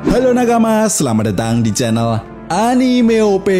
Halo nakama, selamat datang di channel Anime OP.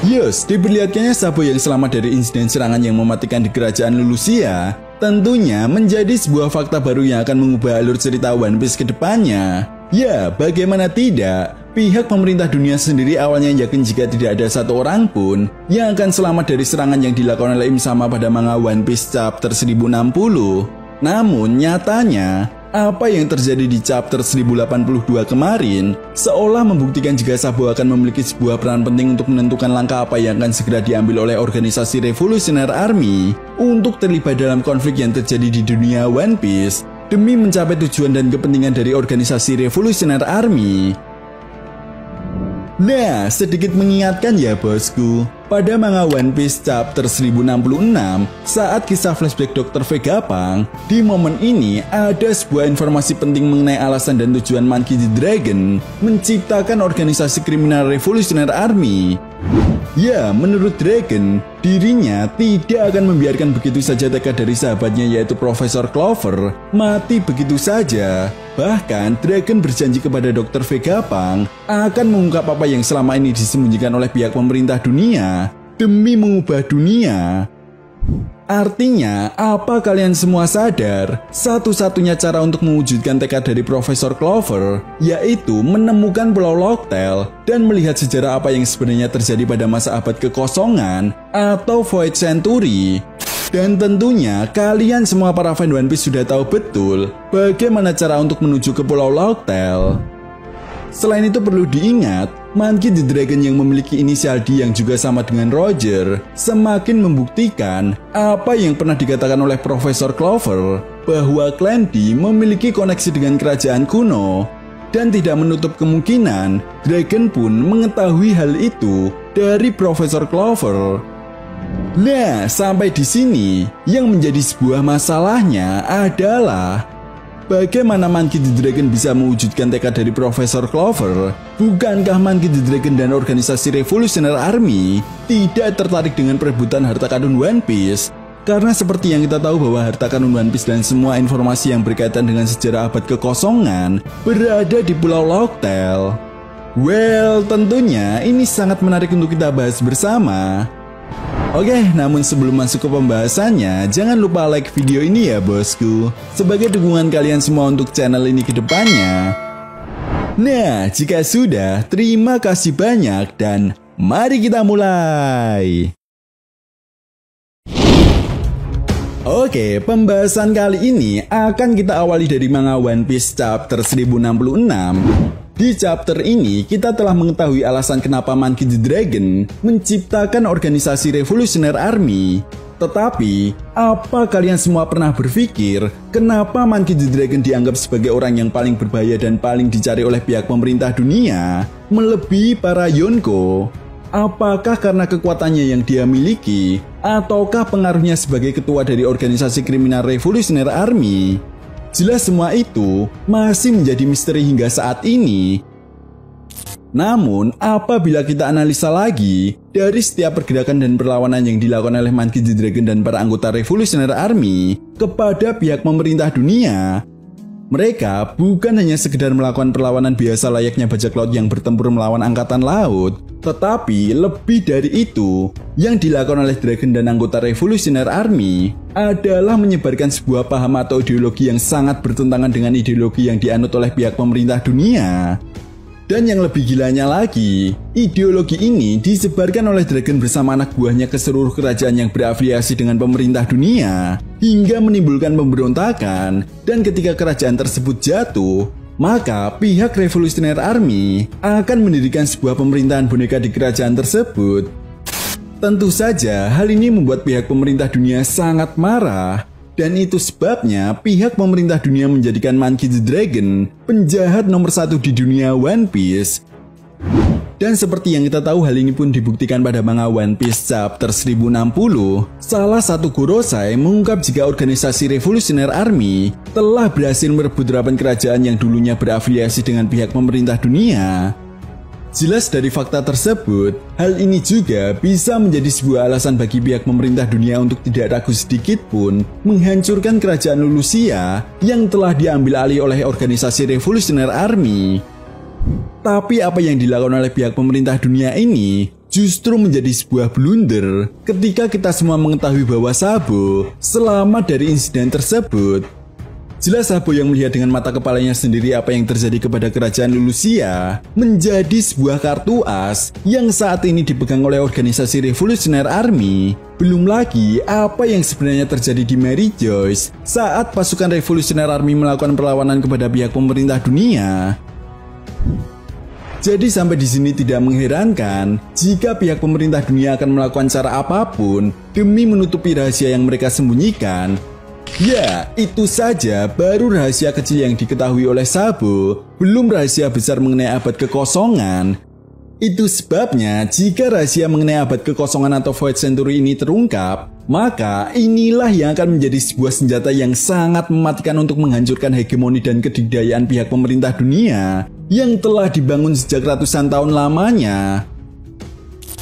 Yes, diperlihatkannya Sabo yang selamat dari insiden serangan yang mematikan di kerajaan Lulusia tentunya menjadi sebuah fakta baru yang akan mengubah alur cerita One Piece ke depannya. Ya, bagaimana tidak, pihak pemerintah dunia sendiri awalnya yakin jika tidak ada satu orang pun yang akan selamat dari serangan yang dilakukan oleh Im Sama pada manga One Piece chapter 1060. Namun nyatanya, apa yang terjadi di chapter 1082 kemarin seolah membuktikan jika Sabo akan memiliki sebuah peran penting untuk menentukan langkah apa yang akan segera diambil oleh organisasi Revolutionary Army untuk terlibat dalam konflik yang terjadi di dunia One Piece demi mencapai tujuan dan kepentingan dari organisasi Revolutionary Army. Nah, sedikit mengingatkan ya bosku, pada manga One Piece chapter 1066, saat kisah flashback Dr. Vegapunk, di momen ini ada sebuah informasi penting mengenai alasan dan tujuan Monkey D. Dragon menciptakan organisasi kriminal Revolutionary Army. Ya, menurut Dragon, dirinya tidak akan membiarkan begitu saja tekad dari sahabatnya yaitu Profesor Clover mati begitu saja. Bahkan, Dragon berjanji kepada Dr. Vegapunk akan mengungkap apa yang selama ini disembunyikan oleh pihak pemerintah dunia demi mengubah dunia. Artinya, apa kalian semua sadar? Satu-satunya cara untuk mewujudkan tekad dari Profesor Clover yaitu menemukan Pulau Locktail dan melihat sejarah apa yang sebenarnya terjadi pada masa abad kekosongan atau Void Century. Dan tentunya kalian semua para fan One Piece sudah tahu betul bagaimana cara untuk menuju ke Pulau Locktail. Selain itu perlu diingat, Monkey D. Dragon yang memiliki inisial D yang juga sama dengan Roger semakin membuktikan apa yang pernah dikatakan oleh Profesor Clover bahwa klan D memiliki koneksi dengan kerajaan kuno. Dan tidak menutup kemungkinan Dragon pun mengetahui hal itu dari Profesor Clover. Nah, sampai di sini yang menjadi sebuah masalahnya adalah bagaimana Monkey D. Dragon bisa mewujudkan tekad dari Profesor Clover? Bukankah Monkey D. Dragon dan organisasi Revolutionary Army tidak tertarik dengan perebutan harta karun One Piece? Karena seperti yang kita tahu bahwa harta karun One Piece dan semua informasi yang berkaitan dengan sejarah abad kekosongan berada di Pulau Locktail. Well, tentunya ini sangat menarik untuk kita bahas bersama. Oke, namun sebelum masuk ke pembahasannya, jangan lupa like video ini ya bosku, sebagai dukungan kalian semua untuk channel ini ke depannya. Nah, jika sudah, terima kasih banyak dan mari kita mulai. Oke, pembahasan kali ini akan kita awali dari manga One Piece chapter 1066. Di chapter ini, kita telah mengetahui alasan kenapa Monkey D. Dragon menciptakan organisasi Revolutionary Army. Tetapi, apa kalian semua pernah berpikir kenapa Monkey D. Dragon dianggap sebagai orang yang paling berbahaya dan paling dicari oleh pihak pemerintah dunia, melebihi para Yonko? Apakah karena kekuatannya yang dia miliki, ataukah pengaruhnya sebagai ketua dari organisasi kriminal Revolutionary Army? Jelas semua itu masih menjadi misteri hingga saat ini. Namun, apabila kita analisa lagi dari setiap pergerakan dan perlawanan yang dilakukan oleh Monkey D. Dragon dan para anggota Revolutionary Army kepada pihak pemerintah dunia, mereka bukan hanya sekedar melakukan perlawanan biasa layaknya bajak laut yang bertempur melawan angkatan laut, tetapi lebih dari itu, yang dilakukan oleh Dragon dan anggota Revolutionary Army adalah menyebarkan sebuah paham atau ideologi yang sangat bertentangan dengan ideologi yang dianut oleh pihak pemerintah dunia. Dan yang lebih gilanya lagi, ideologi ini disebarkan oleh Dragon bersama anak buahnya ke seluruh kerajaan yang berafiliasi dengan pemerintah dunia, hingga menimbulkan pemberontakan. Dan ketika kerajaan tersebut jatuh, maka pihak Revolutionary Army akan mendirikan sebuah pemerintahan boneka di kerajaan tersebut. Tentu saja hal ini membuat pihak pemerintah dunia sangat marah. Dan itu sebabnya pihak pemerintah dunia menjadikan Monkey D. Dragon penjahat nomor 1 di dunia One Piece. Dan seperti yang kita tahu, hal ini pun dibuktikan pada manga One Piece chapter 1060. Salah satu Gorosei mengungkap jika organisasi Revolutionary Army telah berhasil merebut 8 kerajaan yang dulunya berafiliasi dengan pihak pemerintah dunia. Jelas dari fakta tersebut, hal ini juga bisa menjadi sebuah alasan bagi pihak pemerintah dunia untuk tidak ragu sedikit pun menghancurkan kerajaan Lulusia yang telah diambil alih oleh organisasi Revolutionary Army. Tapi apa yang dilakukan oleh pihak pemerintah dunia ini justru menjadi sebuah blunder ketika kita semua mengetahui bahwa Sabo selamat dari insiden tersebut. Jelas Sabo yang melihat dengan mata kepalanya sendiri apa yang terjadi kepada kerajaan Lulusia menjadi sebuah kartu as yang saat ini dipegang oleh organisasi Revolutionary Army. Belum lagi apa yang sebenarnya terjadi di Mary Joyce saat pasukan Revolutionary Army melakukan perlawanan kepada pihak pemerintah dunia. Jadi sampai di sini tidak mengherankan jika pihak pemerintah dunia akan melakukan cara apapun demi menutupi rahasia yang mereka sembunyikan. Ya, itu saja baru rahasia kecil yang diketahui oleh Sabo, belum rahasia besar mengenai abad kekosongan. Itu sebabnya jika rahasia mengenai abad kekosongan atau Void Century ini terungkap, maka inilah yang akan menjadi sebuah senjata yang sangat mematikan untuk menghancurkan hegemoni dan kedikdayaan pihak pemerintah dunia yang telah dibangun sejak ratusan tahun lamanya.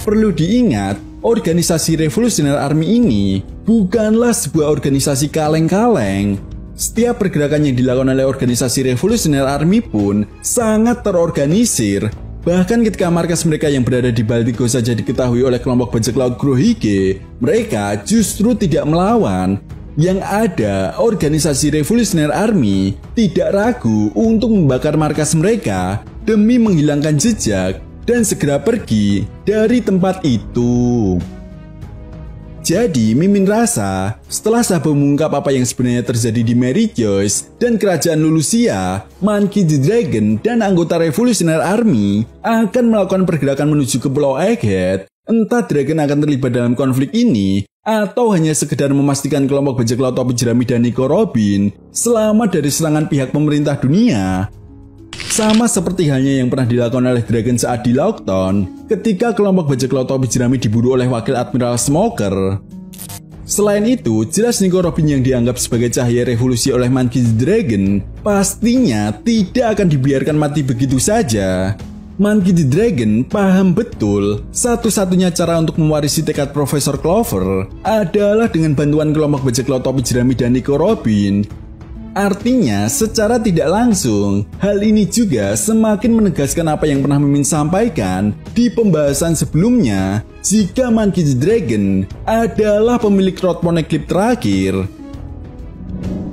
Perlu diingat, organisasi Revolutionary Army ini bukanlah sebuah organisasi kaleng-kaleng. Setiap pergerakan yang dilakukan oleh organisasi Revolutionary Army pun sangat terorganisir. Bahkan ketika markas mereka yang berada di Baltigo saja diketahui oleh kelompok bajak laut Grohige, mereka justru tidak melawan. Yang ada, organisasi Revolutionary Army tidak ragu untuk membakar markas mereka demi menghilangkan jejak dan segera pergi dari tempat itu. Jadi, Mimin rasa setelah Sabo mengungkap apa yang sebenarnya terjadi di Mary Joyce dan kerajaan Lulusia, Monkey D. Dragon dan anggota Revolutionary Army akan melakukan pergerakan menuju ke Pulau Egghead. Entah Dragon akan terlibat dalam konflik ini atau hanya sekedar memastikan kelompok bajak laut topi jerami dan Nico Robin selamat dari serangan pihak pemerintah dunia. Sama seperti halnya yang pernah dilakukan oleh Dragon saat di Lockton ketika kelompok bajak laut topi jerami diburu oleh Wakil Admiral Smoker. Selain itu, jelas Nico Robin yang dianggap sebagai cahaya revolusi oleh Monkey D. Dragon pastinya tidak akan dibiarkan mati begitu saja. Monkey D. Dragon paham betul satu-satunya cara untuk mewarisi tekad Profesor Clover adalah dengan bantuan kelompok bajak laut topi jerami dan Nico Robin. Artinya, secara tidak langsung, hal ini juga semakin menegaskan apa yang pernah Mimin sampaikan di pembahasan sebelumnya, jika Monkey D. Dragon adalah pemilik Road Poneglyph terakhir.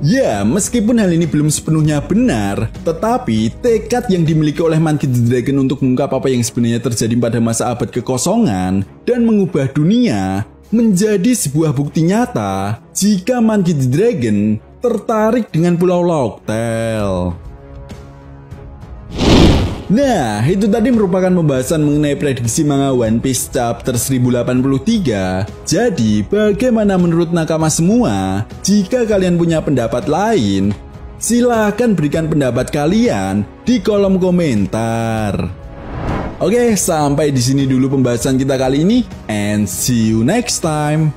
Ya, meskipun hal ini belum sepenuhnya benar, tetapi tekad yang dimiliki oleh Monkey D. Dragon untuk mengungkap apa yang sebenarnya terjadi pada masa abad kekosongan dan mengubah dunia menjadi sebuah bukti nyata jika Monkey D. Dragon tertarik dengan Pulau Locktail. Nah, itu tadi merupakan pembahasan mengenai prediksi manga One Piece chapter 1083. Jadi, bagaimana menurut nakama semua? Jika kalian punya pendapat lain, silahkan berikan pendapat kalian di kolom komentar. Oke, sampai di sini dulu pembahasan kita kali ini, and see you next time.